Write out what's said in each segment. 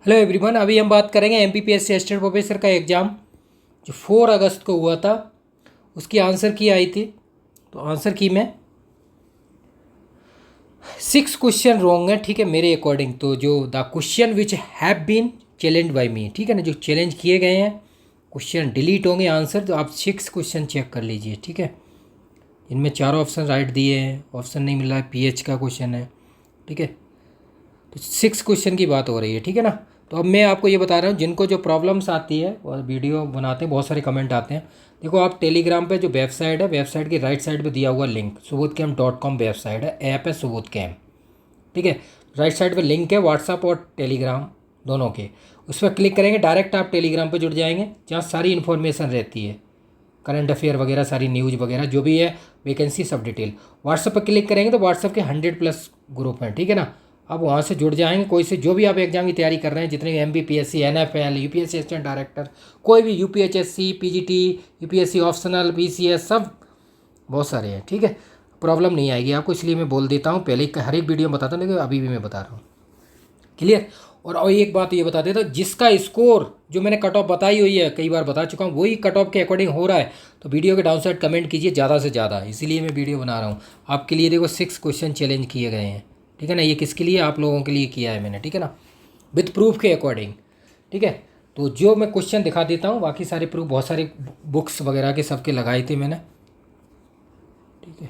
Hello everyone, अभी हम बात करेंगे एमपीपीएससी असिस्टेंट प्रोफेसर का एग्ज़ाम जो 4 अगस्त को हुआ था। उसकी आंसर की आई थी। तो आंसर की में 6 क्वेश्चन रॉन्ग है, ठीक है, मेरे अकॉर्डिंग। तो जो the question which have been challenge by me, ठीक है ना, जो चैलेंज किए गए हैं क्वेश्चन डिलीट होंगे आंसर। तो आप 6 क्वेश्चन चेक कर लीजिए, ठीक है। इनमें 4 ऑप्शन राइट दिए हैं, ऑप्शन नहीं मिला है, पीएच का क्वेश्चन है, ठीक है। तो 6 क्वेश्चन की बात हो रही है, ठीक है ना। तो अब मैं आपको ये बता रहा हूँ, जिनको जो प्रॉब्लम्स आती है और वीडियो बनाते हैं बहुत सारे कमेंट आते हैं। देखो, आप टेलीग्राम पे जो वेबसाइट है, वेबसाइट की राइट साइड पे दिया हुआ लिंक subodhcamp.com वेबसाइट है, ऐप है सुबोध कैम्प, ठीक है। राइट साइड पे लिंक है व्हाट्सअप और टेलीग्राम दोनों के। उस पर क्लिक करेंगे, डायरेक्ट आप टेलीग्राम पे जुड़ जाएंगे, जहाँ सारी इन्फॉर्मेशन रहती है, करंट अफेयर वगैरह, सारी न्यूज़ वगैरह जो भी है, वैकेंसी, सब डिटेल। व्हाट्सअप पर क्लिक करेंगे तो व्हाट्सअप के 100+ ग्रुप हैं, ठीक है ना। आप वहाँ से जुड़ जाएंगे। कोई से जो भी आप एग्जाम की तैयारी कर रहे हैं, जितने MPPSC, NFL, UPSC assistant director, कोई भी UPHSC, PGT, UPSC optional, PCS, सब बहुत सारे हैं, ठीक है। प्रॉब्लम नहीं आएगी आपको, इसलिए मैं बोल देता हूँ पहले, हर एक वीडियो में बताता हूँ, लेकिन अभी भी मैं बता रहा हूँ, क्लियर। और एक बात ये बता देता, जिसका स्कोर जो मैंने कट ऑफ बताई हुई है, कई बार बता चुका हूँ, वही कट ऑफ के अकॉर्डिंग हो रहा है, तो वीडियो के डाउन साइड कमेंट कीजिए ज़्यादा से ज़्यादा, इसीलिए मैं वीडियो बना रहा हूँ आपके लिए। देखो, 6 क्वेश्चन चैलेंज किए गए हैं, ठीक है ना। ये किसके लिए? आप लोगों के लिए किया है मैंने, ठीक है ना, विथ प्रूफ के अकॉर्डिंग, ठीक है। तो जो मैं क्वेश्चन दिखा देता हूँ, बाकी सारे प्रूफ बहुत सारे बुक्स वगैरह के सबके लगाए थे मैंने, ठीक है।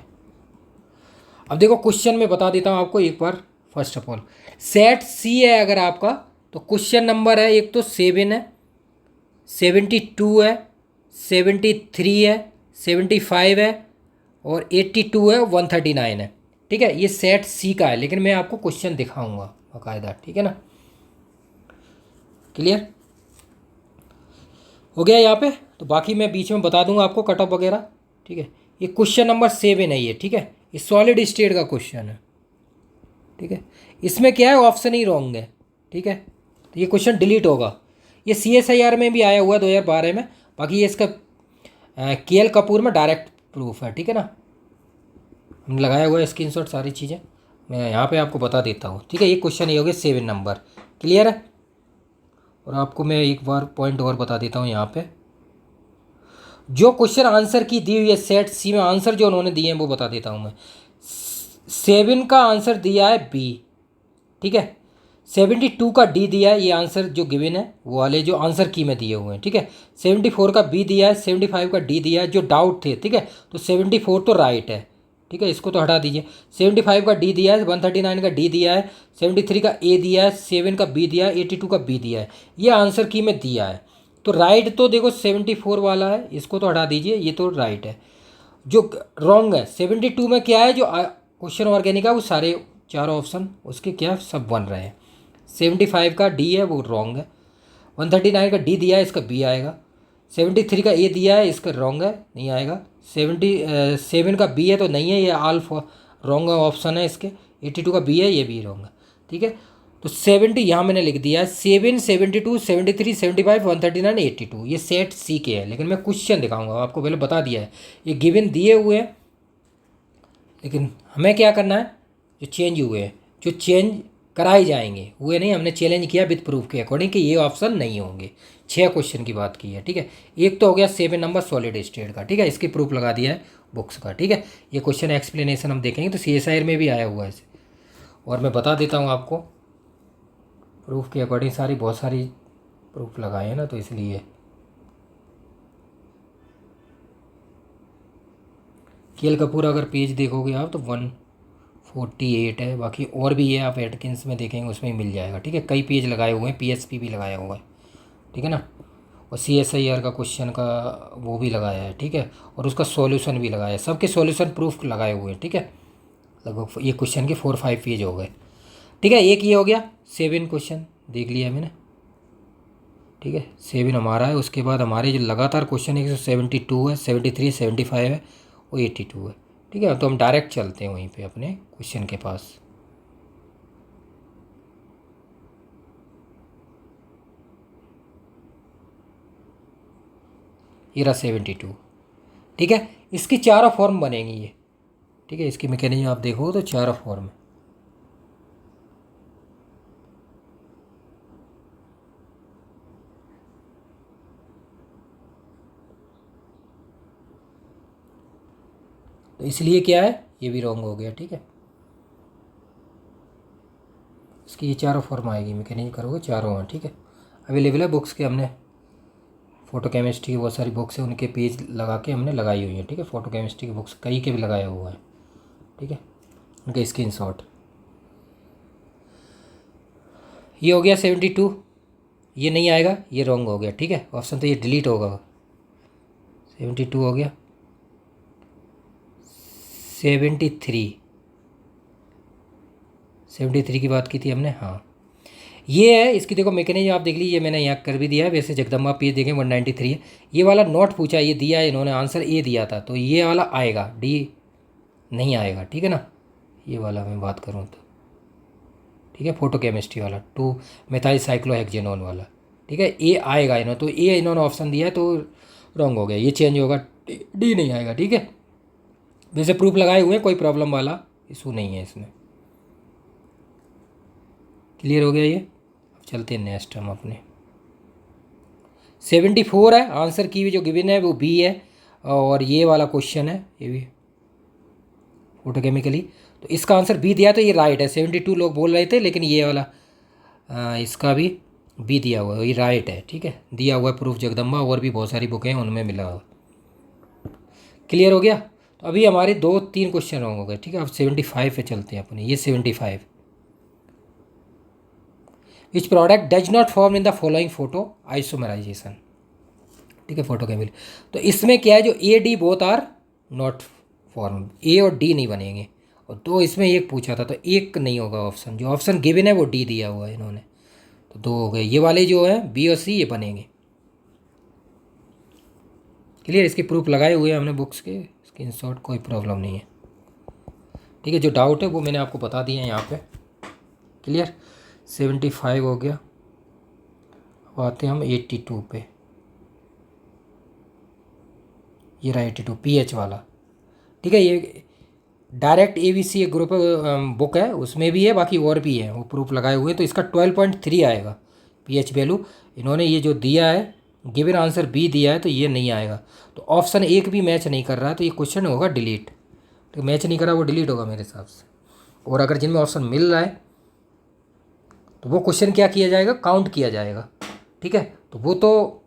अब देखो, क्वेश्चन में बता देता हूँ आपको एक बार। फर्स्ट ऑफ ऑल, सेट सी है अगर आपका, तो क्वेश्चन नंबर है, एक तो 7 है, 72 है, 73 है, 75 है, और 82 है, 139 है, ठीक है। ये सेट सी का है, लेकिन मैं आपको क्वेश्चन दिखाऊंगा बाकायदा, ठीक है ना। क्लियर हो गया यहाँ पे? तो बाकी मैं बीच में बता दूंगा आपको कट ऑफ वगैरह, ठीक है। ये क्वेश्चन नंबर 7 है ये, ठीक है। ये सॉलिड स्टेट का क्वेश्चन है, ठीक है। इसमें क्या है, ऑप्शन ही रॉन्ग है, ठीक है। तो ये क्वेश्चन डिलीट होगा। ये CSIR में भी आया हुआ है 2012 में। बाकी ये इसका KL कपूर में डायरेक्ट प्रूफ है, ठीक है ना। हमने लगाया हुआ है स्क्रीनशॉट, सारी चीज़ें मैं यहाँ पे आपको बता देता हूँ, ठीक है। ये क्वेश्चन ये हो गया 7 नंबर, क्लियर है। और आपको मैं एक बार पॉइंट और बता देता हूँ यहाँ पे, जो क्वेश्चन आंसर की दी हुई है सेट सी में, आंसर जो उन्होंने दिए हैं वो बता देता हूँ मैं। 7 का आंसर दिया है बी, ठीक है। 72 का डी दिया है, ये आंसर जो गिवन है वो वाले जो आंसर की में दिए हुए हैं, ठीक है। 74 का बी दिया है, 75 का डी दिया है, जो डाउट थे, ठीक है। तो 74 तो राइट है, ठीक है, इसको तो हटा दीजिए। 75 का डी दिया है, 139 का डी दिया है, 73 का ए दिया है, 7 का बी दिया है, 82 का बी दिया है, ये आंसर की में दिया है। तो राइट तो देखो 74 वाला है, इसको तो हटा दीजिए, ये तो राइट है। जो रॉन्ग है 72 में क्या है, जो क्वेश्चन ऑर्गेनिक है, वो सारे 4 ऑप्शन उसके क्या सब बन रहे हैं। 75 का डी है वो रॉन्ग है, 139 का डी दिया है, इसका बी आएगा। 73 का ए दिया है, इसका रॉन्ग है, नहीं आएगा। 77 का बी है तो नहीं है, ये आल रॉन्ग ऑप्शन है इसके। 82 का बी है, ये भी रॉन्ग है, ठीक है। तो 70 यहाँ मैंने लिख दिया है, 7, 72, 73, 75, 139, 82, ये सेट सी के हैं। लेकिन मैं क्वेश्चन दिखाऊंगा, आपको पहले बता दिया है, ये गिवन दिए हुए हैं, लेकिन हमें क्या करना है, जो चेंज हुए हैं, जो चेंज कराए जाएंगे, हुए नहीं, हमने चैलेंज किया विद प्रूफ के अकॉर्डिंग कि ये ऑप्शन नहीं होंगे। 6 क्वेश्चन की बात की है, ठीक है। एक तो हो गया 7 नंबर सॉलिड स्टेट का, ठीक है, इसकी प्रूफ लगा दिया है बुक्स का, ठीक है। ये क्वेश्चन एक्सप्लेनेशन हम देखेंगे तो CSIR में भी आया हुआ है इसे। और मैं बता देता हूँ आपको प्रूफ के अकॉर्डिंग, सारी बहुत सारी प्रूफ लगाए हैं ना, तो इसलिए KL कपूर अगर पेज देखोगे आप तो 148 है, बाकी और भी है, आप एटकिंस में देखेंगे उसमें ही मिल जाएगा, ठीक है। कई पेज लगाए हुए हैं, PSP भी लगाया हुआ है, ठीक है ना। और CSIR का क्वेश्चन का वो भी लगाया है, ठीक है। और उसका सॉल्यूशन भी लगाया है, सबके सॉल्यूशन प्रूफ लगाए हुए हैं, ठीक है। लगभग ये क्वेश्चन के 4-5 पेज हो गए, ठीक है। एक ये हो गया 7 क्वेश्चन देख लिया मैंने, ठीक है। 7 हमारा है। उसके बाद हमारे जो लगातार क्वेश्चन है 72 है, 73, 75 है, और 82 है, ठीक है। तो हम डायरेक्ट चलते हैं वहीं पे अपने क्वेश्चन के पास। ये रहा 72, ठीक है। इसकी 4 फॉर्म बनेंगी ये, ठीक है। इसकी मैकेनिज्म आप देखो तो 4 फॉर्म है, तो इसलिए क्या है, ये भी रॉन्ग हो गया। ठीक है, इसकी ये चारों फॉर्म आएगी, मैकेनिज्म करोगे चारों हैं। ठीक है, अवेलेबल है बुक्स के, हमने फोटो केमिस्ट्री की बहुत सारी बुक्स हैं, उनके पेज लगा के हमने लगाई हुई हैं। ठीक है, फोटो केमिस्ट्री की बुक्स कई के भी लगाया हुआ है। ठीक है, उनके स्क्रीनशॉट। ये हो गया 72, ये नहीं आएगा, ये रॉन्ग हो गया। ठीक है, ऑप्शन तो ये डिलीट होगा। 72 हो गया। 73 की बात की थी हमने, हाँ ये है। इसकी देखो मैकेनिज्म आप देख लीजिए, मैंने यहाँ कर भी दिया है। वैसे जगदम्बा पेज देखें 193 है। ये वाला नोट पूछा, ये दिया है इन्होंने, आंसर ए दिया था, तो ये वाला आएगा, डी नहीं आएगा। ठीक है ना, ये वाला मैं बात करूँ तो। ठीक है, फोटो केमिस्ट्री वाला 2 मेथाइल साइक्लोहेक्जेनोन वाला। ठीक है, ए आएगा इन्होंने, तो ए इन्होंने ऑप्शन दिया है तो रॉन्ग हो गया, ये चेंज होगा, डी नहीं आएगा। ठीक है, वैसे प्रूफ लगाए हुए हैं, कोई प्रॉब्लम वाला इशू नहीं है इसमें। क्लियर हो गया ये। अब चलते हैं नेक्स्ट हम अपने। 74 है आंसर की भी जो गिवन है वो बी है, और ये वाला क्वेश्चन है ये भी फोटोकेमिकली, तो इसका आंसर बी दिया तो ये राइट है। 72 लोग बोल रहे थे, लेकिन ये वाला इसका भी बी दिया हुआ है, ये राइट है। ठीक है, दिया हुआ है प्रूफ जगदम्बा, और भी बहुत सारी बुकें हैं उनमें मिला हुआ। क्लियर हो गया। तो अभी हमारे 2-3 क्वेश्चन रॉन्ग हो गए। ठीक है, अब 75 पे चलते हैं अपने। ये 75, which product does not form in the following photo isomerization. ठीक है, फोटो केमिकल, तो इसमें क्या है, जो A D both are not form, A और डी नहीं बनेंगे, और दो इसमें एक पूछा था तो एक नहीं होगा ऑप्शन, जो ऑप्शन गिवन है वो डी दिया हुआ है इन्होंने, तो 2 हो गए। ये वाले जो है बी और सी ये बनेंगे। क्लियर, इसके प्रूफ लगाए हुए हैं हमने बुक्स के, स्क्रीनशॉट, कोई प्रॉब्लम नहीं है। ठीक है, जो डाउट है वो मैंने आपको बता दिया है यहाँ पे। क्लियर, 75 हो गया। अब आते हैं हम 82 पे। ये रहा 82 पीएच वाला। ठीक है, ये डायरेक्ट एबीसी एक ग्रुप बुक है, उसमें भी है, बाकी और भी है, वो प्रूफ लगाए हुए हैं। तो इसका 12.3 आएगा पीएच वैल्यू। इन्होंने ये जो दिया है, गिवन आंसर बी दिया है, तो ये नहीं आएगा। तो ऑप्शन एक भी मैच नहीं कर रहा है, तो ये क्वेश्चन होगा डिलीट। तो मैच नहीं कर रहा, वो डिलीट होगा मेरे हिसाब से। और अगर जिनमें ऑप्शन मिल रहा है तो वो क्वेश्चन क्या किया जाएगा, काउंट किया जाएगा। ठीक है, तो वो तो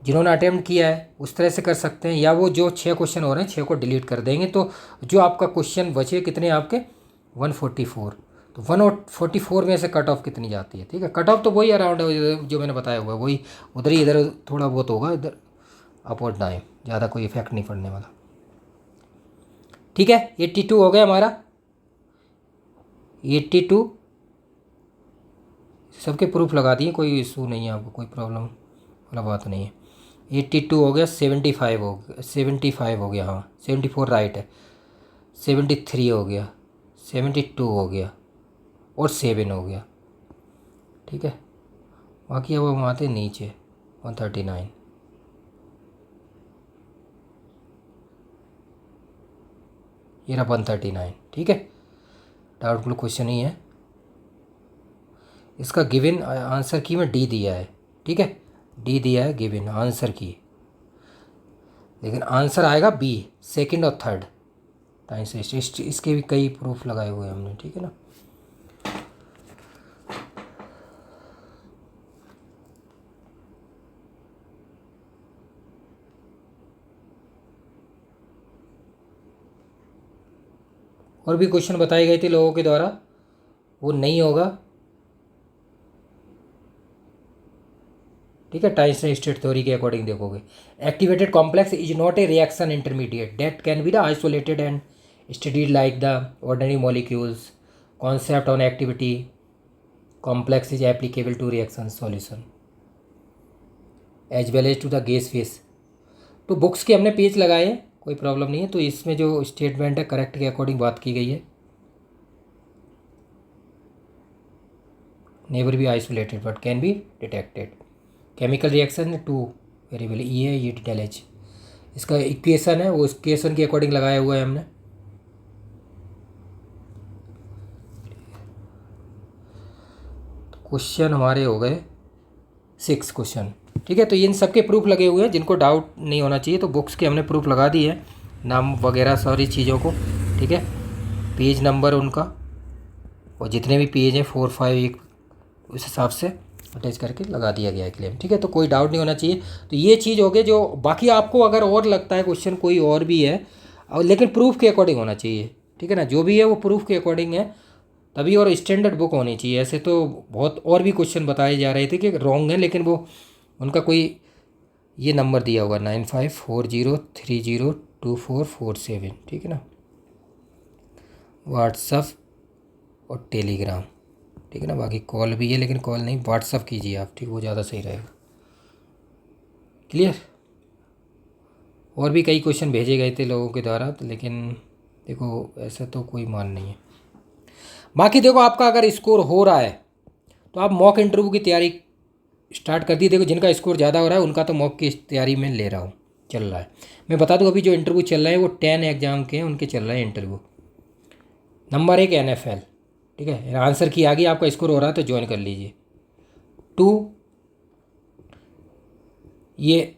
जिन्होंने अटेम्प्ट किया है उस तरह से कर सकते हैं, या वो जो 6 क्वेश्चन हो रहे हैं 6 को डिलीट कर देंगे। तो जो आपका क्वेश्चन बचे कितने आपके 144, तो 144 में से कट ऑफ कितनी जाती है। ठीक है, कट ऑफ तो वही अराउंड है जो मैंने बताया हुआ है, वही उधर ही, इधर थोड़ा बहुत होगा, इधर अप और डाउन, ज़्यादा कोई इफेक्ट नहीं पड़ने वाला। ठीक है, 82 हो गया हमारा। 82 सबके प्रूफ लगा दिए, कोई इशू नहीं है आपको, कोई प्रॉब्लम वाला बात नहीं है। 82 हो गया। 75 हो गया, 75 हो गया, हाँ 74 राइट है। 73 हो गया, 72 हो गया, और 7 हो गया। ठीक है, बाकी अब हम आते नीचे 139। ये रहा 139। ठीक है, डाउटफुल क्वेश्चन ही है। इसका गिवन आंसर की में डी दिया है। ठीक है, डी दिया है गिवन आंसर की, लेकिन आंसर आएगा बी, सेकंड और थर्ड टाइम से। इसके भी कई प्रूफ लगाए हुए हैं हमने। ठीक है ना, और भी क्वेश्चन बताए गए थे लोगों के द्वारा, वो नहीं होगा। ठीक है, टाइसन स्टेट थ्योरी के अकॉर्डिंग देखोगे, activated complex is not a reaction intermediate that can be the isolated and studied like the ordinary molecules. Concept on activity complex is applicable to reaction solution as well as to the gas phase. तो books के हमने page लगाए हैं, कोई problem नहीं है। तो इसमें जो स्टेटमेंट है करेक्ट के अकॉर्डिंग बात की गई है। Never be isolated but can be detected. Chemical reaction 2 variable E है, ये डेल एच इसका इक्वेशन है, वो इक्वेशन के अकॉर्डिंग लगाया हुआ है हमने। क्वेश्चन हमारे हो गए 6 क्वेश्चन। ठीक है, तो इन सब के प्रूफ लगे हुए हैं, जिनको डाउट नहीं होना चाहिए। तो बुक्स के हमने प्रूफ लगा दिए हैं, नाम वगैरह सारी चीज़ों को, ठीक है, पेज नंबर उनका और जितने भी पेज हैं 4 5 एक उस हिसाब से अटैच करके लगा दिया गया है क्लेम, ठीक है। तो कोई डाउट नहीं होना चाहिए। तो ये चीज़ हो गई। जो बाकी आपको अगर और लगता है क्वेश्चन कोई और भी है और लेकिन प्रूफ के अकॉर्डिंग होना चाहिए, ठीक है ना, जो भी है वो प्रूफ के अकॉर्डिंग है तभी, और स्टैंडर्ड बुक होनी चाहिए। ऐसे तो बहुत और भी क्वेश्चन बताए जा रहे थे कि रॉन्ग है, लेकिन वो उनका कोई ये नंबर दिया होगा 9540302447, ठीक है ना, व्हाट्सअप और टेलीग्राम, ठीक है ना। बाकी कॉल भी है लेकिन कॉल नहीं, व्हाट्सअप कीजिए आप, ठीक, वो ज़्यादा सही रहेगा। क्लियर। और भी कई क्वेश्चन भेजे गए थे लोगों के द्वारा, तो लेकिन देखो ऐसा तो कोई मान नहीं है। बाकी देखो आपका अगर स्कोर हो रहा है तो आप मॉक इंटरव्यू की तैयारी स्टार्ट कर दी। देखो जिनका स्कोर ज़्यादा हो रहा है उनका तो मॉक की तैयारी में ले रहा हूँ, चल रहा है। मैं बता दूँ अभी जो इंटरव्यू चल रहे हैं वो 10 एग्जाम के हैं, उनके चल रहे हैं इंटरव्यू। नंबर 1 NFL, ठीक है, आंसर की आगे आपका स्कोर हो रहा है तो ज्वाइन कर लीजिए। 2 ये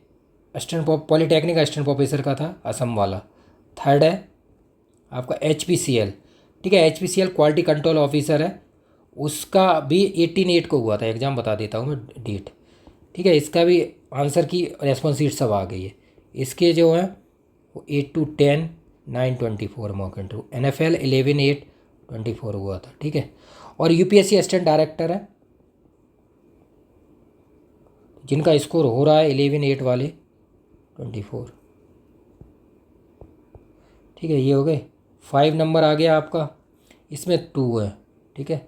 असिस्टेंट पॉलीटेक्निक असिस्टेंट प्रोफेसर का था, असम वाला। 3rd है आपका HPCL, ठीक है, HPCL क्वालिटी कंट्रोल ऑफिसर है, उसका भी 18/8 को हुआ था एग्ज़ाम, बता देता हूँ मैं डेट, ठीक है। इसका भी आंसर की रेस्पॉन्स शीट सब आ गई है। इसके जो हैं वो 8 to 10 9/24 मॉक इंटरव्यू। NFL 11/8/24 हुआ था, ठीक है। और UPSC असिस्टेंट डायरेक्टर है, जिनका स्कोर हो रहा है 11/8 वाले 24, ठीक है। ये हो गए। 5 नंबर आ गया आपका, इसमें 2 है, ठीक है,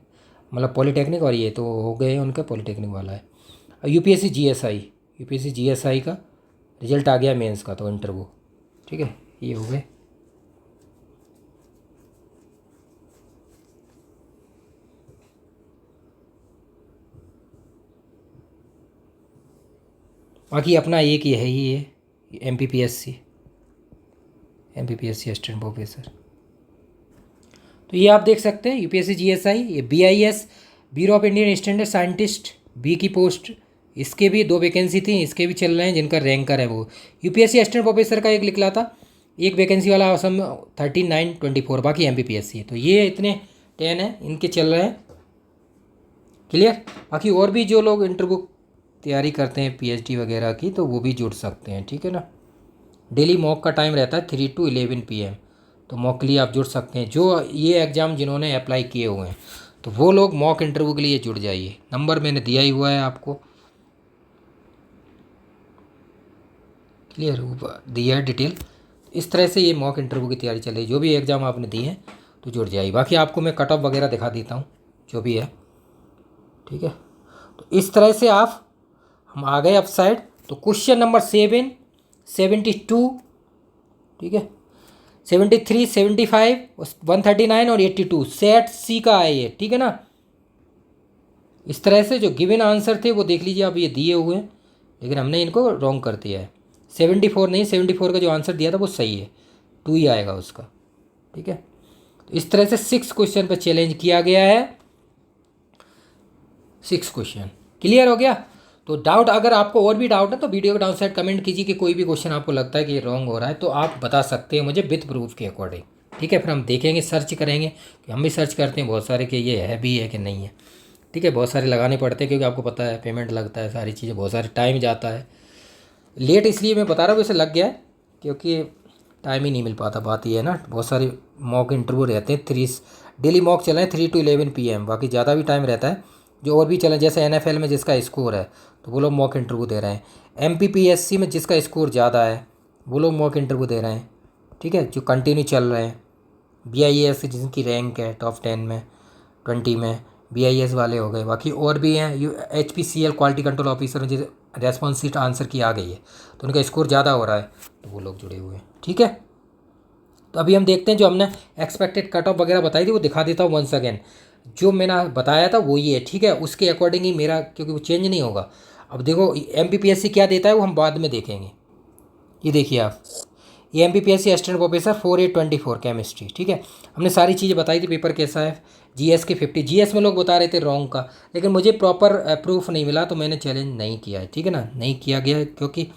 मतलब पॉलीटेक्निक, और ये तो हो गए उनका पॉलीटेक्निक वाला है। और यूपीएससी जीएसआई का रिजल्ट आ गया मेंस का, तो इंटरव्यू, ठीक है, ये हो गए। बाकी अपना एक ये है ही है MPPSC असिस्टेंट प्रोफेसर। तो ये आप देख सकते हैं UPSC GSI, ये BIS bureau of Indian standard scientist B की पोस्ट, इसके भी 2 वैकेंसी थी, इसके भी चल रहे हैं। जिनका रैंकर है वो UPSC असिस्टेंट प्रोफेसर का एक निकला था, एक वैकेंसी वाला असम 13/9/24, बाकी MPPSC है। तो ये इतने 10 हैं, इनके चल रहे हैं। क्लियर। बाकी और भी जो लोग इंटरव्यू तैयारी करते हैं PhD वगैरह की, तो वो भी जुड़ सकते हैं, ठीक है ना। डेली मॉक का टाइम रहता है 3 to 11 PM, तो मॉक के लिए आप जुड़ सकते हैं। जो ये एग्ज़ाम जिन्होंने अप्लाई किए हुए हैं तो वो लोग मॉक इंटरव्यू के लिए जुड़ जाइए। नंबर मैंने दिया ही हुआ है आपको, क्लियर, दिया है डिटेल। इस तरह से ये मॉक इंटरव्यू की तैयारी चल रही है। जो भी एग्ज़ाम आपने दिए हैं तो जुड़ जाइए। बाकी आपको मैं कट ऑफ वगैरह दिखा देता हूँ जो भी है, ठीक है। तो इस तरह से हम आ गए अप साइड। तो क्वेश्चन नंबर 7 72, ठीक है, 73 75 139 और 82 सेट C का है ये, ठीक है ना। इस तरह से जो गिवन आंसर थे वो देख लीजिए आप, ये दिए हुए हैं लेकिन हमने इनको रॉन्ग कर दिया है। 74 नहीं, 74 का जो आंसर दिया था वो सही है, 2 ही आएगा उसका, ठीक है। तो इस तरह से 6 क्वेश्चन पर चैलेंज किया गया है, 6 क्वेश्चन। क्लियर हो गया। तो डाउट, अगर आपको और भी डाउट है तो वीडियो के डाउन साइड कमेंट कीजिए कि कोई भी क्वेश्चन आपको लगता है कि ये रॉन्ग हो रहा है तो आप बता सकते हैं मुझे विद प्रूफ के अकॉर्डिंग, ठीक है। फिर हम देखेंगे, सर्च करेंगे, कि हम भी सर्च करते हैं बहुत सारे कि ये है भी है कि नहीं है, ठीक है। बहुत सारे लगाने पड़ते हैं क्योंकि आपको पता है पेमेंट लगता है, सारी चीज़ें, बहुत सारे टाइम जाता है। लेट इसलिए मैं बता रहा हूँ वैसे लग गया है क्योंकि टाइम ही नहीं मिल पाता, बात ये है ना। बहुत सारे मॉक इंटरव्यू रहते हैं, 3 डेली मॉक चल रहे हैं 3 to 11 PM, बाकी ज़्यादा भी टाइम रहता है जो और भी चले। जैसे NFL में जिसका स्कोर है तो वो लोग मॉक इंटरव्यू दे रहे हैं। MPPSC में जिसका स्कोर ज़्यादा है वो लोग मॉक इंटरव्यू दे रहे हैं, ठीक है, जो कंटिन्यू चल रहे हैं। BIS जिनकी रैंक है टॉप 10 में 20 में, BIS वाले हो गए। बाकी और भी हैं, HPCL क्वालिटी कंट्रोल ऑफिसर में जैसे रेस्पॉन्स शीट आंसर की आ गई है तो उनका स्कोर ज़्यादा हो रहा है तो वो लोग जुड़े हुए हैं, ठीक है। तो अभी हम देखते हैं जो हमने एक्सपेक्टेड कट ऑफ वगैरह बताई थी वो दिखा देता हूँ वंस अगेन। जो मैंने बताया था वो ये है, ठीक है, उसके अकॉर्डिंग ही मेरा, क्योंकि वो चेंज नहीं होगा। अब देखो MPPSC क्या देता है वो हम बाद में देखेंगे। ये देखिए आप, ये MPPSC असिस्टेंट प्रोफेसर 4/8/24 केमिस्ट्री, ठीक है। हमने सारी चीज़ें बताई थी, पेपर कैसा है। GS के 50, GS में लोग बता रहे थे रॉन्ग का, लेकिन मुझे प्रॉपर प्रूफ नहीं मिला तो मैंने चैलेंज नहीं किया है, ठीक है ना, नहीं किया गया क्योंकि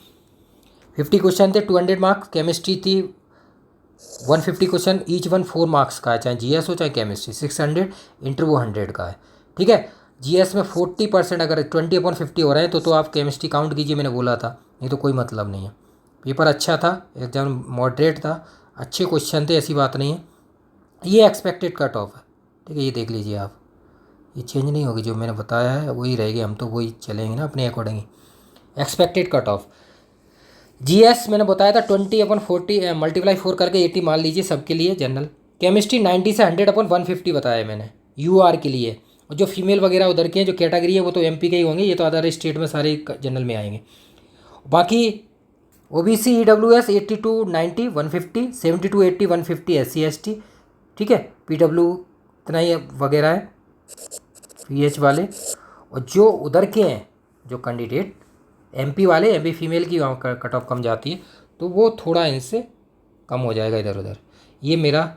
50 क्वेश्चन थे, 200 मार्क्स केमिस्ट्री थी, 150 क्वेश्चन, ईच वन 4 मार्क्स का है, चाहे जीएस हो चाहे केमिस्ट्री। 600, इंटरव्यू 100 का है, ठीक है। जीएस में 40% अगर 20/50 हो रहे हैं तो आप केमिस्ट्री काउंट कीजिए, मैंने बोला था, नहीं तो कोई मतलब नहीं है। पेपर अच्छा था, एग्जाम मॉडरेट था, अच्छे क्वेश्चन थे, ऐसी बात नहीं है। ये एक्सपेक्टेड कट ऑफ है, ठीक है, ये देख लीजिए आप, ये चेंज नहीं होगी, जो मैंने बताया है वही रहेगी, हम तो वही चलेंगे ना अपने according. Expected cut off GS मैंने बताया था 20/40 मल्टीप्लाई 4 करके 80 मान लीजिए सबके लिए जनरल। केमिस्ट्री 90 से 100/150 बताया मैंने यूआर के लिए। और जो फीमेल वगैरह उधर के हैं, जो कैटेगरी है वो तो एमपी के ही होंगे, ये तो अदर स्टेट में सारे जनरल में आएंगे। बाकी OBC EWS 80 to 90 150, 70 to 80 150 SC ST, ठीक है। पीडब्ल्यू इतना ही वगैरह है, पीएच वाले। और जो उधर के हैं जो कैंडिडेट एमपी वाले, एमपी फीमेल की वहाँ कट ऑफ कम जाती है, तो वो थोड़ा इनसे कम हो जाएगा इधर उधर। ये मेरा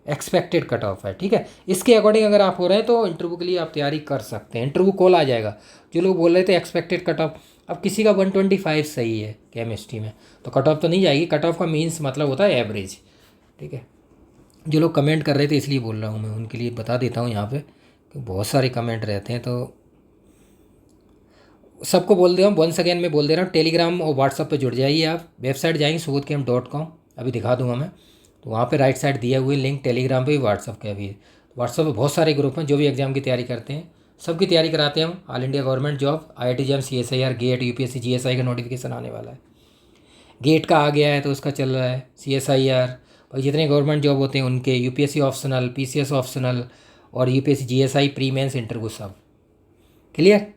एक्सपेक्टेड कट ऑफ है, ठीक है। इसके अकॉर्डिंग अगर आप हो रहे हैं तो इंटरव्यू के लिए आप तैयारी कर सकते हैं, इंटरव्यू कॉल आ जाएगा। जो लोग बोल रहे थे एक्सपेक्टेड कट ऑफ, अब किसी का 125 सही है केमिस्ट्री में, तो कट ऑफ तो नहीं जाएगी। कट ऑफ का मीन्स मतलब होता है एवरेज, ठीक है। जो लोग कमेंट कर रहे थे इसलिए बोल रहा हूँ मैं, उनके लिए बता देता हूँ यहाँ पे कि बहुत सारे कमेंट रहते हैं, तो सबको बोल दे रहा हूँ, वंस अगेन मैं बोल दे रहा हूँ, टेलीग्राम और व्हाट्सअप पे जुड़ जाइए आप। वेबसाइट जाएंगे subodhkm.com, अभी दिखा दूंगा मैं, तो वहाँ पे राइट साइड दिया हुए लिंक, टेलीग्राम पे भी व्हाट्सअप का भी है। व्हाट्सअप पे बहुत सारे ग्रुप हैं जो भी एग्जाम की तैयारी करते हैं, सबकी तैयारी कराते हैं हम। All India government job, IIT JAM, CSIR, GATE, UPSC, GSI का नोटिफिकेशन आने वाला है। गेट का आ गया है तो उसका चल रहा है, CSIR और जितने गवर्नमेंट जॉब होते हैं उनके, यूपीएससी ऑप्शनल, PCS ऑप्शनल और UPSC GSI pre mains interview, सब क्लियर।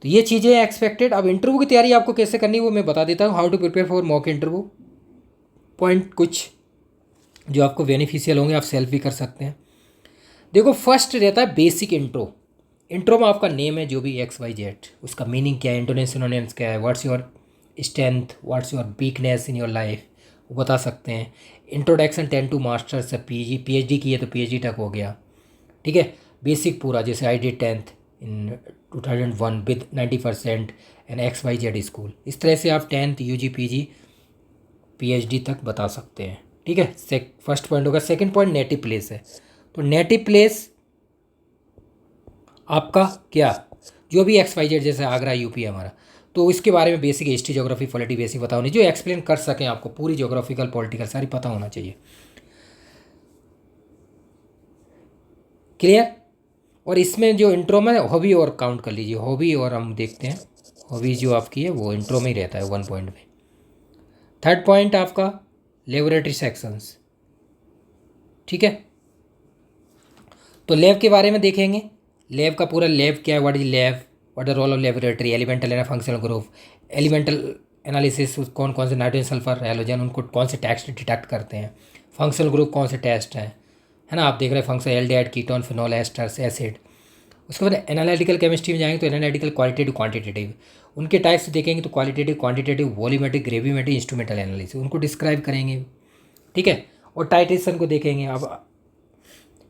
तो ये चीज़ें एक्सपेक्टेड। अब इंटरव्यू की तैयारी आपको कैसे करनी है वो मैं बता देता हूँ। How to prepare for mock interview, point कुछ जो आपको बेनिफिशियल होंगे, आप सेल्फ भी कर सकते हैं। देखो, फर्स्ट रहता है बेसिक इंट्रो। इंट्रो में आपका नेम है जो भी XYZ, उसका मीनिंग क्या है, इंटोनेशन क्या है, what's your strength, what's your weakness in your life, वो बता सकते हैं। इंट्रोडक्शन 10 to मास्टर्स से PhD की है तो PhD तक हो गया, ठीक है। बेसिक पूरा, जैसे I did 10th in 2001 with 90% and XYZ school, इस तरह से आप 10th UG PG PhD तक बता सकते हैं, ठीक है। फर्स्ट पॉइंट होगा। सेकंड पॉइंट नेटिव प्लेस है, तो नेटिव प्लेस आपका क्या, जो भी XYZ, जैसे आगरा यूपी है हमारा, तो इसके बारे में basic history, geography, polity basic पता होनी, जो एक्सप्लेन कर सकें आपको, पूरी ज्योग्राफिकल पॉलिटिकल सारी पता होना चाहिए, क्लियर। और इसमें जो इंट्रो में हॉबी और काउंट कर लीजिए, हॉबी और हम देखते हैं, हॉबी जो आपकी है वो इंट्रो में ही रहता है 1 पॉइंट में। थर्ड पॉइंट आपका लेबोरेटरी सेक्शंस, ठीक है। तो लैब के बारे में देखेंगे, लैब का पूरा लैब क्या है, what is lab, what the role of laboratory, elemental and functional group, elemental analysis, कौन कौन से नाइट्रोजन, सल्फर, हैलोजन, उनको कौन से टेस्ट डिटेक्ट करते हैं, फंक्शनल ग्रुप कौन से टेस्ट हैं, है ना, आप देख रहे हैं function aldehyde, ketone, phenol, asters, acid. उसके बाद एनालिटिकल केमिस्ट्री में जाएंगे तो एनालिटिकल क्वालिटेटिव क्वांटिटेटिव, उनके टाइप्स देखेंगे तो qualitative, quantitative, volumetric, gravimetric, instrumental analysis, उनको डिस्क्राइब करेंगे, ठीक है। और टाइट्रेशन को देखेंगे अब,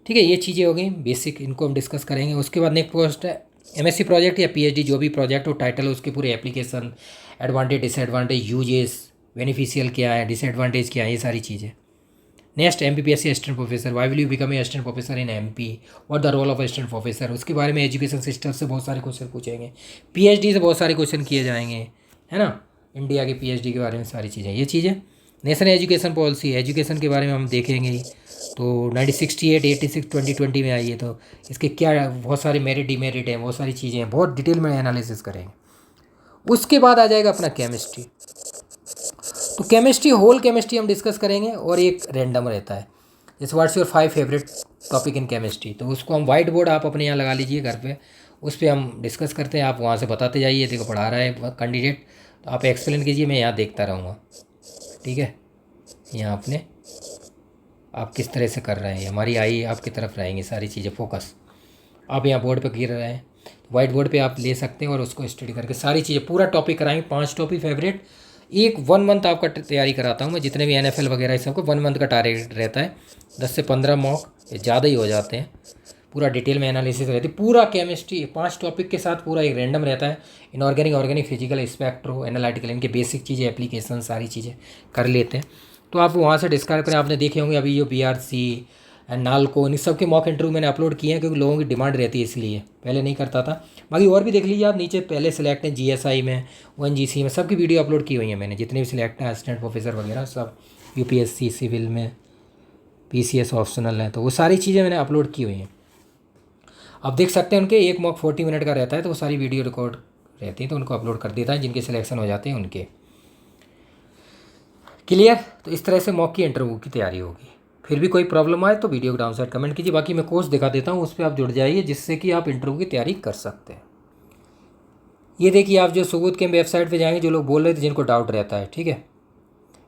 ठीक है। ये चीज़ें हो गई बेसिक, इनको हम डिस्कस करेंगे। उसके बाद नेक्स्ट पोस्ट है MSc प्रोजेक्ट या PhD, जो भी प्रोजेक्ट हो, टाइटल, उसके पूरे application, advantage, disadvantage, uses, beneficial क्या है, डिसएडवांटेज क्या है, ये सारी चीज़ें। Next MPPSC assistant professor, why will you become a assistant professor in MP, what the role of assistant professor, उसके बारे में एजुकेशन सिस्टम से बहुत सारे क्वेश्चन पूछेंगे, PhD से बहुत सारे क्वेश्चन किए जाएंगे, है ना, इंडिया के PhD के बारे में सारी चीज़ें, ये चीज़ें। नेशनल एजुकेशन पॉलिसी, एजुकेशन के बारे में हम देखेंगे ही, तो 1968, 86, 2020 में आई है, तो इसके क्या बहुत सारे मेरिट डिमेरिट हैं, बहुत सारी चीज़ें हैं, बहुत डिटेल में एनालिसिस करेंगे। उसके बाद आ जाएगा अपना केमिस्ट्री, तो केमिस्ट्री, होल केमिस्ट्री हम डिस्कस करेंगे, और एक रैंडम रहता है, जैसे what's your 5 favourite topic in chemistry, तो उसको हम वाइट बोर्ड आप अपने यहाँ लगा लीजिए घर पे, उस पर हम डिस्कस करते हैं, आप वहाँ से बताते जाइए, देखो पढ़ा रहा है कैंडिडेट, तो आप एक्सप्लेन कीजिए, मैं यहाँ देखता रहूँगा, ठीक है। यहाँ अपने आप किस तरह से कर रहे हैं, हमारी आई आपकी तरफ रहेंगी सारी चीज़ें, फोकस आप यहाँ बोर्ड पे गिर रहे हैं, वाइट बोर्ड पे आप ले सकते हैं, और उसको स्टडी करके सारी चीज़ें पूरा टॉपिक कराएंगे, 5 टॉपिक फेवरेट। एक 1 मंथ आपका तैयारी कराता हूँ मैं, जितने भी NFL वगैरह इस सबको 1 मंथ का टारगेट रहता है, 10 से 15 मॉक, ज़्यादा ही हो जाते हैं, पूरा डिटेल में एनालिसिस रहती है, पूरा केमिस्ट्री 5 टॉपिक के साथ, पूरा एक रैंडम रहता है, inorganic, organic, physical, spectro, analytical, इनके बेसिक चीज़ें, एप्लीकेशन, सारी चीज़ें कर लेते हैं। तो आप वहाँ से डिस्क्राइब करें। आपने देखे होंगे अभी जो BRC एंड नालको इन सब के मॉक इंटरव्यू मैंने अपलोड किए हैं, क्योंकि लोगों की डिमांड रहती है, इसलिए पहले नहीं करता था। बाकी और भी देख लीजिए आप, नीचे पहले सिलेक्ट हैं GSI में, ONGC में, सबकी वीडियो अपलोड की हुई है मैंने, जितने भी सिलेक्ट हैं असिस्टेंट प्रोफेसर वगैरह सब, UPSC सिविल में, PCS ऑप्शनल है, तो वो सारी चीज़ें मैंने अपलोड की हुई हैं। आप देख सकते हैं उनके एक मॉक 40 मिनट का रहता है, तो वो सारी वीडियो रिकॉर्ड रहती है, तो उनको अपलोड कर देता है जिनके सिलेक्शन हो जाते हैं उनके। क्लियर? तो इस तरह से मॉक की इंटरव्यू की तैयारी होगी। फिर भी कोई प्रॉब्लम आए तो वीडियो को डाउन साइड कमेंट कीजिए। बाकी मैं कोर्स दिखा देता हूँ, उस पर आप जुड़ जाइए, जिससे कि आप इंटरव्यू की तैयारी कर सकते हैं। ये देखिए, आप जो सबूत के वेबसाइट पे जाएंगे, जो लोग बोल रहे थे जिनको डाउट रहता है, ठीक है,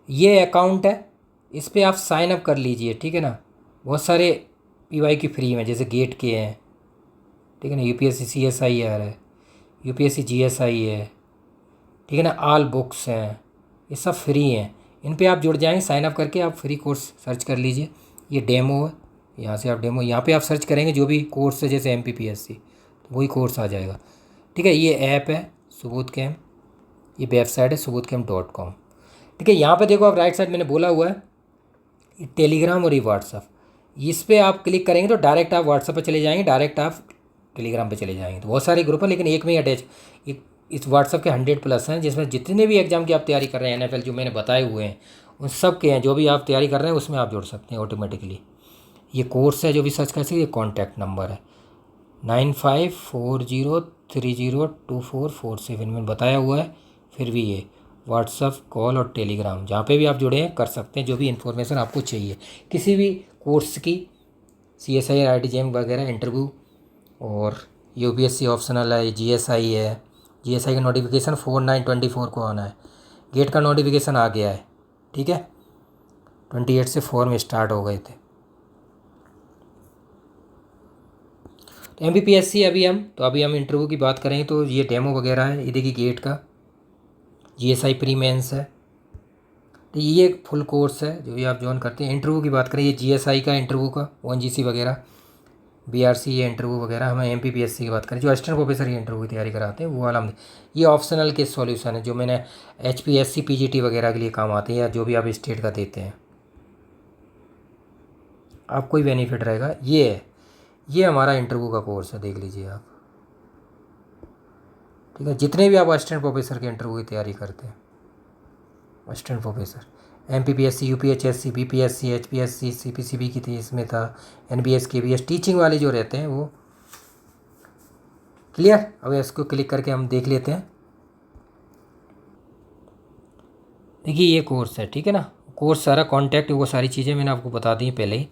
ये अकाउंट है, इस पर आप साइन अप कर लीजिए, ठीक है ना। बहुत सारे PY फ्री में, जैसे गेट के हैं, ठीक है ना, UPSC CSIR है, UPSC GSI है, ठीक है ना, ऑल बुक्स हैं, ये सब फ्री हैं। इन पे आप जुड़ जाएंगे, साइन अप करके आप फ्री कोर्स सर्च कर लीजिए। ये डेमो है, यहाँ से आप डेमो, यहाँ पे आप सर्च करेंगे जो भी कोर्स है, जैसे MPPSC, तो वही कोर्स आ जाएगा, ठीक है। ये ऐप है सबूत कैम्प, ये वेबसाइट है suboothcamp.com, ठीक है। यहाँ पे देखो आप राइट साइड मैंने बोला हुआ है, ये टेलीग्राम और ये व्हाट्सअप, इस पर आप क्लिक करेंगे तो डायरेक्ट आप व्हाट्सअप पर चले जाएंगे, डायरेक्ट आप टेलीग्राम पे चले जाएंगे। तो बहुत सारे ग्रुप हैं, लेकिन एक में ही अटैच, एक इस व्हाट्सअप के 100+ हैं, जिसमें जितने भी एग्जाम की आप तैयारी कर रहे हैं, NFL जो मैंने बताए हुए हैं उन सब के हैं। जो भी आप तैयारी कर रहे हैं उसमें आप जुड़ सकते हैं ऑटोमेटिकली। ये कोर्स है, जो भी सर्च कर सकते, ये कॉन्टैक्ट नंबर है 9540302447 में बताया हुआ है। फिर भी ये व्हाट्सअप, कॉल और टेलीग्राम, जहाँ पे भी आप जुड़े हैं कर सकते हैं, जो भी इन्फॉर्मेशन आपको चाहिए किसी भी कोर्स की, CSI IIT JAM वगैरह इंटरव्यू, और UPSC ऑप्शनल है, GSI है। GSI का नोटिफिकेशन 4/9/24 को आना है। गेट का नोटिफिकेशन आ गया है, ठीक है, 28 से फॉर्म स्टार्ट हो गए थे। तो MPPSC अभी हम इंटरव्यू की बात करें तो ये डेमो वगैरह है। ये देखिए गेट का, GSI प्री मेंस है, तो ये एक फुल कोर्स है जो भी आप ज्वाइन करते हैं। इंटरव्यू की बात करें, ये GSI का इंटरव्यू का, ONGC वगैरह, BRC ये इंटरव्यू वगैरह। हमें MPPSC की बात करें, जो असिस्टेंट प्रोफेसर ये इंटरव्यू की तैयारी कराते हैं वो वाला हम। ये ऑप्शनल के सॉल्यूशन है, जो मैंने HPSC PGT वगैरह के लिए काम आते हैं, या जो भी आप स्टेट का देते हैं, आपको ही बेनिफिट रहेगा। ये हमारा इंटरव्यू का कोर्स है, देख लीजिए आप, ठीक है। जितने भी आप असिस्टेंट प्रोफेसर के इंटरव्यू की तैयारी करते हैं, assistant professor, MPPSC, UPHSC, BPSC, HPSC, CPCB की थी, इसमें था NBS KBS, टीचिंग वाले जो रहते हैं वो। क्लियर? अब इसको क्लिक करके हम देख लेते हैं। देखिए ये कोर्स है, ठीक है ना, कोर्स सारा कॉन्टैक्ट, वो सारी चीज़ें मैंने आपको बता दी पहले ही।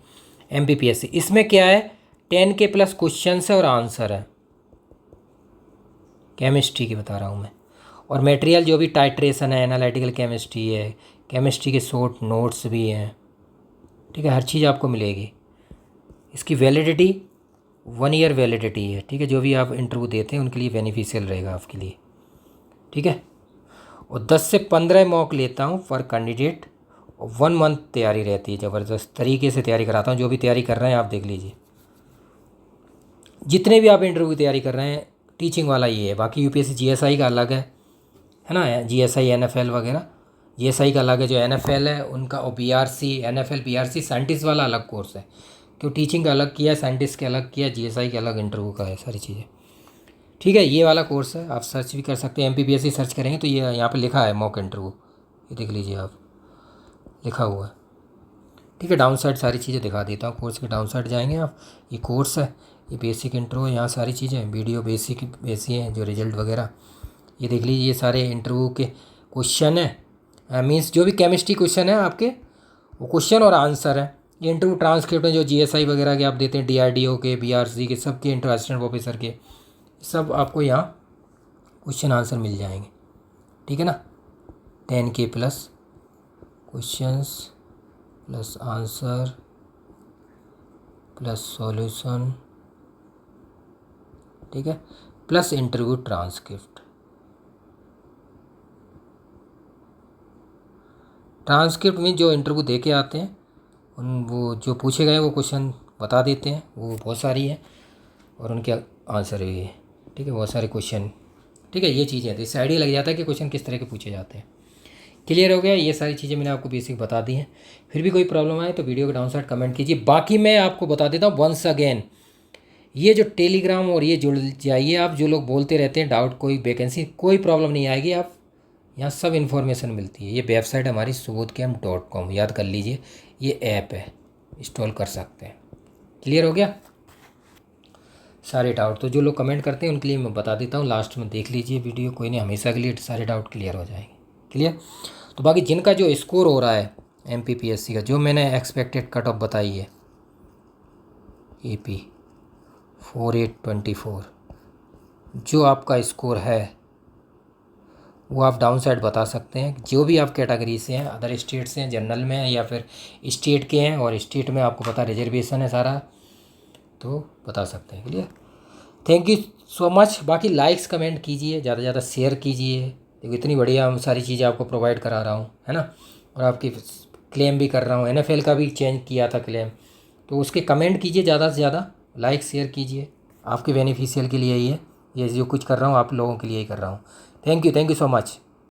MPPSC इसमें क्या है, 10K प्लस क्वेश्चन है और आंसर है, केमिस्ट्री की बता रहा हूँ मैं। और मटेरियल जो भी टाइट्रेशन है, एनालिटिकल केमिस्ट्री है, केमिस्ट्री के शॉर्ट नोट्स भी हैं, ठीक है, हर चीज़ आपको मिलेगी। इसकी वैलिडिटी 1 ईयर वैलिडिटी है, ठीक है। जो भी आप इंटरव्यू देते हैं उनके लिए बेनिफिशियल रहेगा आपके लिए, ठीक है। और 10 से 15 मॉक लेता हूँ पर कैंडिडेट, और 1 मंथ तैयारी रहती है, ज़बरदस्त तरीके से तैयारी कराता हूँ। जो भी तैयारी कर रहे हैं आप देख लीजिए, जितने भी आप इंटरव्यू की तैयारी कर रहे हैं, टीचिंग वाला ये है। बाकी UPSC GSI का अलग है ना, GSI NFL वगैरह, GSI का अलग है, जो NFL है उनका, और BRC NFL BRC साइंटिस्ट वाला अलग कोर्स है, क्यों टीचिंग का अलग किया, साइंटिस्ट के अलग किया, GSI के अलग इंटरव्यू का है, सारी चीज़ें, ठीक है। ये वाला कोर्स है, आप सर्च भी कर सकते हैं। MPPSC सर्च करेंगे तो ये यहाँ पे लिखा है मॉक इंटरव्यू, ये देख लीजिए आप, लिखा हुआ है, ठीक है। डाउन साइड सारी चीज़ें दिखा देता हूँ, कोर्स के डाउन साइड जाएंगे आप, ये कोर्स है, ये बेसिक इंटरव्यू, यहाँ सारी चीज़ें वीडियो बेसिक हैं, जो रिजल्ट वगैरह, ये देख लीजिए। ये सारे इंटरव्यू के क्वेश्चन है, मीन्स जो भी केमिस्ट्री क्वेश्चन है आपके, वो क्वेश्चन और आंसर है। ये इंटरव्यू ट्रांसक्रिप्ट में जो GSI वगैरह के आप देते हैं, DRDO के, BRC के, सब के इंटरव्यू, असिस्टेंट प्रोफेसर के, सब आपको यहाँ क्वेश्चन आंसर मिल जाएंगे, ठीक है ना। 10K plus questions plus answer plus solution, ठीक है, प्लस इंटरव्यू ट्रांसक्रिप्ट। ट्रांसक्रिप्ट में जो इंटरव्यू दे के आते हैं, उन वो जो पूछे गए वो क्वेश्चन बता देते हैं, वो बहुत सारी है, और उनके आंसर भी है, ठीक है, बहुत सारे क्वेश्चन, ठीक है। ये चीज़ें तो इससे आइडिया लग जाता है कि क्वेश्चन किस तरह के पूछे जाते हैं। क्लियर हो गया। ये सारी चीज़ें मैंने आपको बेसिक बता दी हैं। फिर भी कोई प्रॉब्लम आए तो वीडियो के डाउन साइड कमेंट कीजिए। बाकी मैं आपको बता देता हूँ वंस अगेन, ये जो टेलीग्राम और ये जुड़ जाइए आप, जो लोग बोलते रहते हैं डाउट कोई वैकेंसी, कोई प्रॉब्लम नहीं आएगी। आप यहाँ सब इन्फॉर्मेशन मिलती है। ये वेबसाइट हमारी subodhcamp.com, याद कर लीजिए। ये ऐप है, इंस्टॉल कर सकते हैं। क्लियर हो गया सारे डाउट। तो जो लोग कमेंट करते हैं उनके लिए मैं बता देता हूँ, लास्ट में देख लीजिए वीडियो, कोई नहीं, हमेशा के लिए सारे डाउट क्लियर हो जाएंगे। क्लियर। तो बाकी जिनका जो स्कोर हो रहा है MPPSC का, जो मैंने एक्सपेक्टेड कट ऑफ बताई है AP 4824, जो आपका स्कोर है वो आप डाउन साइड बता सकते हैं। जो भी आप कैटेगरी से हैं, अदर स्टेट से हैं, जनरल में हैं, या फिर स्टेट के हैं और स्टेट में आपको पता रिजर्वेशन है सारा, तो बता सकते हैं। Clear. Thank you so much. बाकी लाइक्स कमेंट कीजिए, ज़्यादा से ज़्यादा शेयर कीजिए। देखो इतनी बढ़िया सारी चीज़ें आपको प्रोवाइड करा रहा हूँ, है ना। और आपकी क्लेम भी कर रहा हूँ, NFL का भी चेंज किया था क्लेम, तो उसके कमेंट कीजिए ज़्यादा से ज़्यादा, लाइक शेयर कीजिए। आपके बेनिफिशियल के लिए ही है ये जो कुछ कर रहा हूँ, आप लोगों के लिए ही कर रहा हूँ। Thank you so much.